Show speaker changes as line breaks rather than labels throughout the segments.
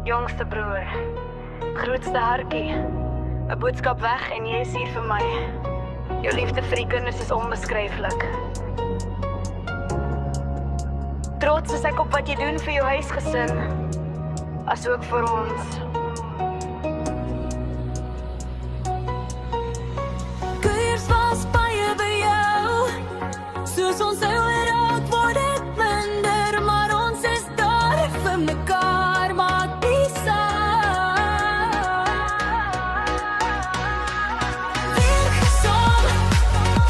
Jongste broer, grootste hartjie. 'n Boodskap weg en jy is hier vir my. Jou liefde vir die kinders is onbeskryflik. Trots is ek op wat jy doen vir jou huisgesin, asook vir ons.
Kuiers was baie by jou, soos ons ouer raak word dit minder, maar ons is daar vir mekaar, maak nie saak. Werk saam,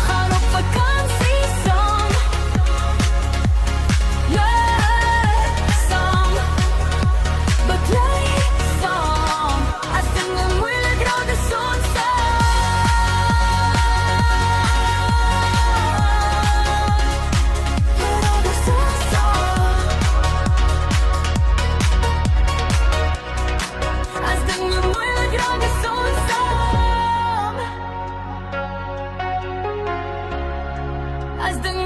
gaan op vakansie saam, leef saam, beklei saam, as dinge moeilik raak is ons as the